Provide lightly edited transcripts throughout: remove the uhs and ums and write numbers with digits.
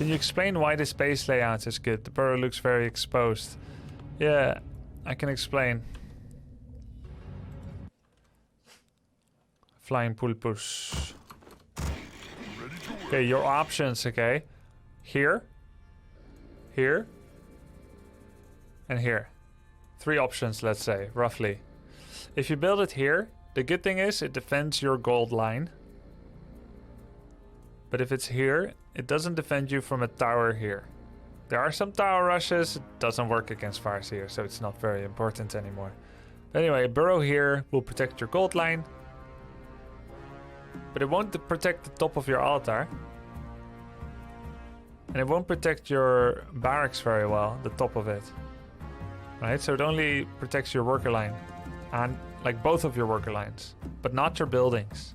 Can you explain why this base layout is good? The burrow looks very exposed. Yeah, I can explain. Flying pulpus. Okay, your options, okay? Here. Here. And here. 3 options, let's say, roughly. If you build it here, the good thing is it defends your gold line. But if it's here, it doesn't defend you from a tower here. There are some tower rushes, it doesn't work against Farseer, so it's not very important anymore. But anyway, a burrow here will protect your gold line. But it won't protect the top of your altar. And it won't protect your barracks very well, the top of it. Right, so it only protects your worker line. And like both of your worker lines, but not your buildings.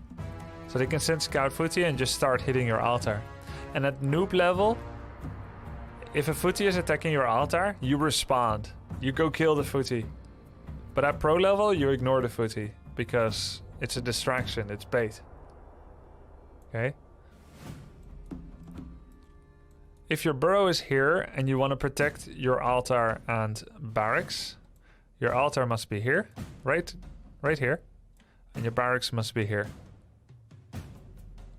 So they can send scout footy and just start hitting your altar. And at noob level, if a footy is attacking your altar, you respond. You go kill the footy. But at pro level, you ignore the footy because it's a distraction, it's bait. Okay? If your burrow is here and you want to protect your altar and barracks, your altar must be here, right here, and your barracks must be here.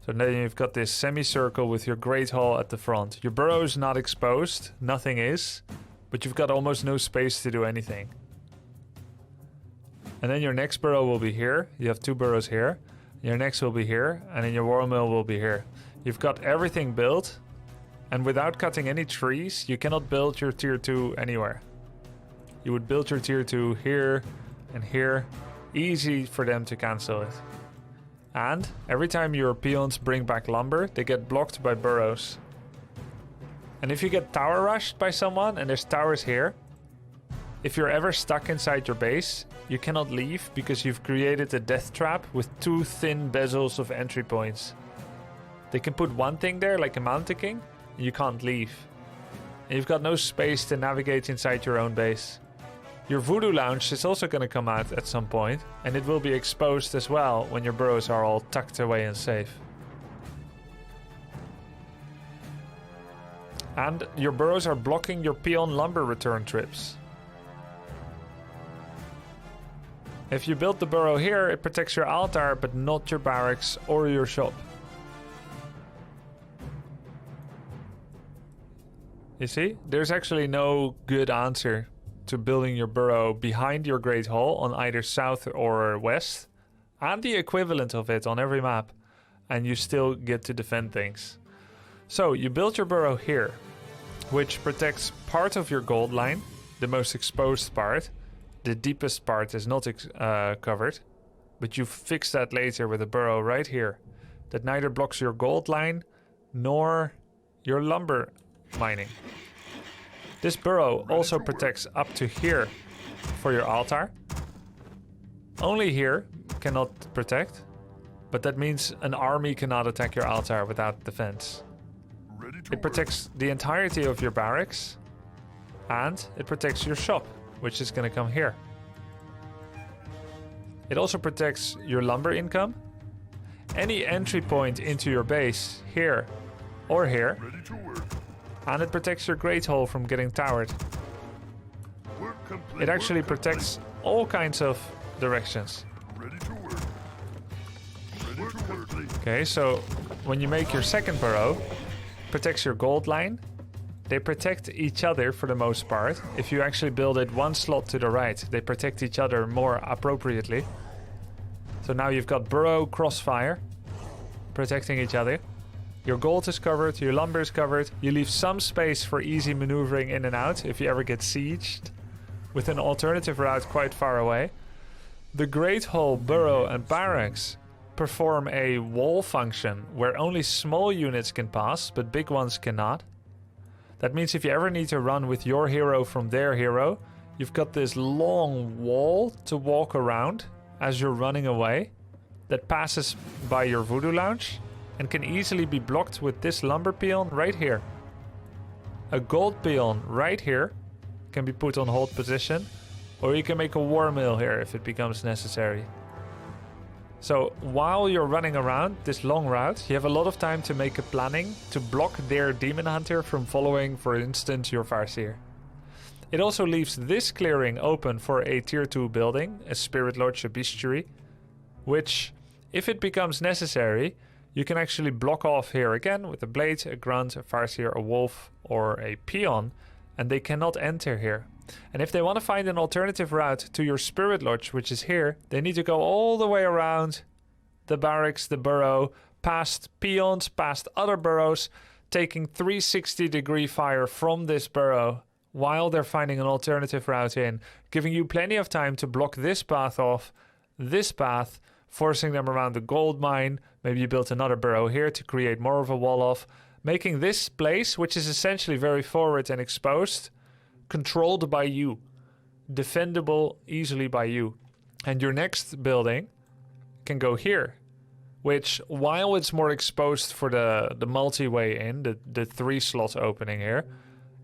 So then you've got this semicircle with your great hall at the front. Your burrow is not exposed, nothing is, but you've got almost no space to do anything. And then your next burrow will be here. You have 2 burrows here. Your next will be here, and then your war mill will be here. You've got everything built, and without cutting any trees, you cannot build your tier 2 anywhere. You would build your tier 2 here and here. Easy for them to cancel it. And every time your peons bring back lumber, they get blocked by burrows. And if you get tower rushed by someone and there's towers here, if you're ever stuck inside your base, you cannot leave because you've created a death trap with 2 thin bezels of entry points. They can put one thing there, like a mounting, and you can't leave. And you've got no space to navigate inside your own base. Your voodoo lounge is also going to come out at some point, and it will be exposed as well when your burrows are all tucked away and safe. And your burrows are blocking your peon lumber return trips. If you build the burrow here, it protects your altar, but not your barracks or your shop. You see, there's actually no good answer to building your burrow behind your Great Hall on either south or west, and the equivalent of it on every map, and you still get to defend things. So you build your burrow here, which protects part of your gold line, the most exposed part. The deepest part is not covered, but you fix that later with a burrow right here that neither blocks your gold line nor your lumber mining. This burrow also protects up to here for your altar. Only here cannot protect, but that means an army cannot attack your altar without defense. It protects the entirety of your barracks, and it protects your shop, which is going to come here. It also protects your lumber income, any entry point into your base here or here, and it protects your Great Hall from getting towered. It actually protects all kinds of directions. Okay, so when you make your second burrow, it protects your gold line. They protect each other for the most part. If you actually build it one slot to the right, they protect each other more appropriately. So now you've got burrow, crossfire, protecting each other. Your gold is covered, your lumber is covered. You leave some space for easy maneuvering in and out if you ever get sieged, with an alternative route quite far away. The Great Hall, burrow, and barracks perform a wall function where only small units can pass, but big ones cannot. That means if you ever need to run with your hero from their hero, you've got this long wall to walk around as you're running away that passes by your voodoo lounge and can easily be blocked with this lumber peon right here. A gold peon right here can be put on hold position, or you can make a war mill here if it becomes necessary. So while you're running around this long route, you have a lot of time to make a planning to block their demon hunter from following, for instance, your Farseer. It also leaves this clearing open for a tier 2 building, a spirit lodge, a bestiary, which, if it becomes necessary, you can actually block off here again with a blade, a grunt, a Farseer, a wolf, or a peon, and they cannot enter here. And if they want to find an alternative route to your spirit lodge, which is here, they need to go all the way around the barracks, the burrow, past peons, past other burrows, taking 360-degree fire from this burrow while they're finding an alternative route in, giving you plenty of time to block this path off, this path, forcing them around the gold mine. Maybe you built another burrow here to create more of a wall off, making this place, which is essentially very forward and exposed, controlled by you, defendable easily by you. And your next building can go here, which, while it's more exposed for the multi-way in, the 3-slot opening here,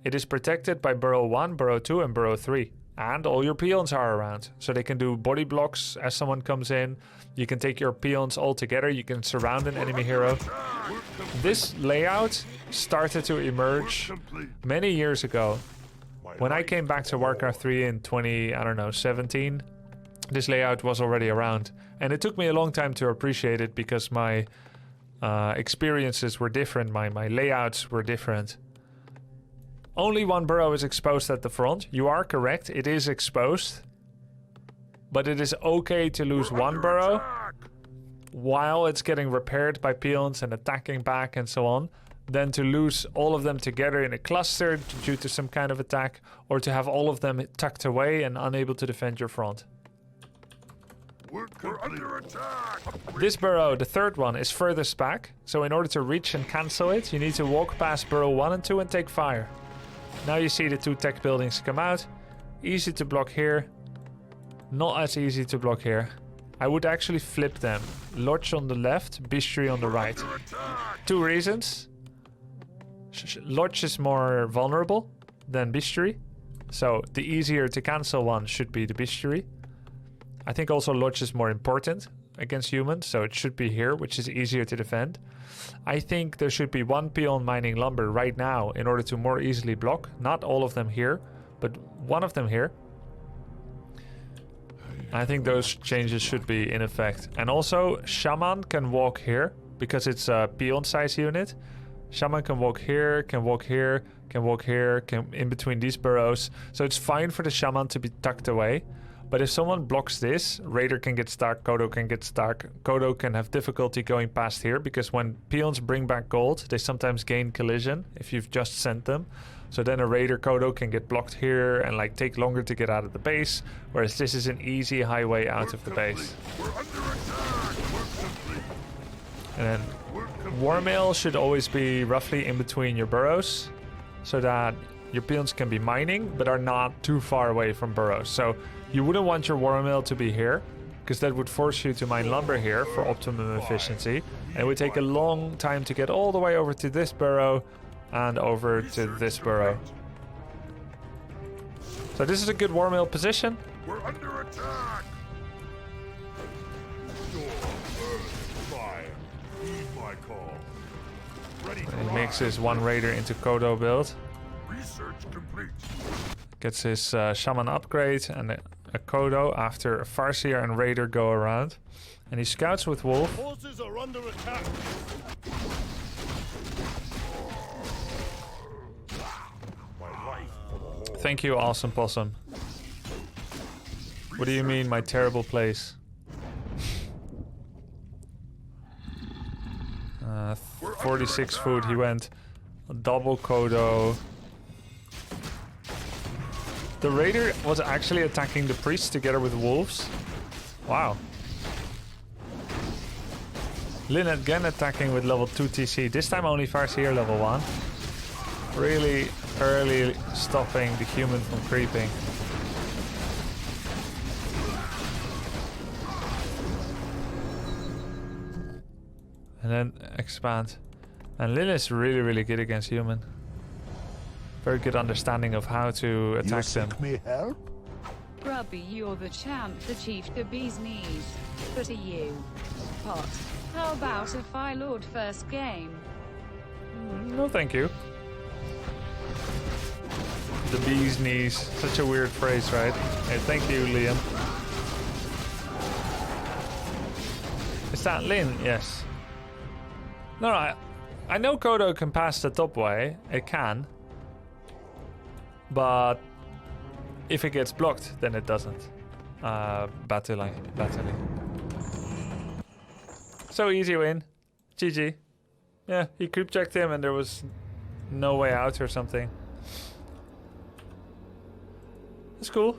it is protected by burrow 1, burrow 2, and burrow 3. And all your peons are around, so they can do body blocks as someone comes in. You can take your peons all together, you can surround an enemy hero. This layout started to emerge many years ago. When I came back to Warcraft 3 in 2017, this layout was already around. And it took me a long time to appreciate it because my experiences were different, my layouts were different. Only one burrow is exposed at the front. You are correct, it is exposed. But it is okay to lose one burrow while it's getting repaired by peons and attacking back and so on, than to lose all of them together in a cluster due to some kind of attack, or to have all of them tucked away and unable to defend your front. We're under attack! This burrow, the third one, is furthest back, so in order to reach and cancel it, you need to walk past burrow 1 and 2 and take fire. Now you see the 2 tech buildings come out. Easy to block here. Not as easy to block here. I would actually flip them. Lodge on the left, bestiary on the right. 2 reasons. Lodge is more vulnerable than bestiary, so the easier to cancel one should be the bestiary. I think also Lodge is more important against humans, so it should be here, which is easier to defend. I think there should be 1 peon mining lumber right now in order to more easily block. Not all of them here, but 1 of them here. I think those changes should be in effect. And also, Shaman can walk here, because it's a peon size unit. Shaman can walk here, can walk here, can walk here, can in between these burrows. So it's fine for the Shaman to be tucked away. But if someone blocks this, Raider can get stuck, Kodo can get stuck. Kodo can have difficulty going past here, because when peons bring back gold, they sometimes gain collision if you've just sent them. So then a Raider Kodo can get blocked here and like take longer to get out of the base, whereas this is an easy highway out of the base. And then Warmail should always be roughly in between your burrows, so that your peons can be mining, but are not too far away from burrows. So you wouldn't want your Warmail to be here, because that would force you to mine lumber here for optimum efficiency. And it would take a long time to get all the way over to this burrow and over to this burrow. So this is a good Warmail position. We're under attack! Fire. Heed my call. Ready to He makes his 1 Raider into Kodo build. research complete. Gets his Shaman upgrade and a Kodo after a Farseer and Raider go around. And he scouts with Wolf. Forces are under attack. My life for the whole. Thank you, Awesome Possum. What do you mean, my terrible place? 46 food, he went double Kodo. The Raider was actually attacking the Priest together with Wolves. Wow. Lynn again attacking with level 2 TC. This time only Farseer level 1. Really early stopping the human from creeping. And then expand. And Lynn is really, really good against human. Very good understanding of how to attack them. Me help? Grubby. Grubby, you're the champ, the chief, the bee's knees. But are you? Pot. How about a Fire Lord first game? No, thank you. The bee's knees. Such a weird phrase, right? Hey, thank you, Liam. Is that Lin? Yes. No, I know Kodo can pass the top way. It can. But if it gets blocked, then it doesn't. Battling. So easy win. GG. Yeah, he creep checked him and there was no way out or something. That's cool.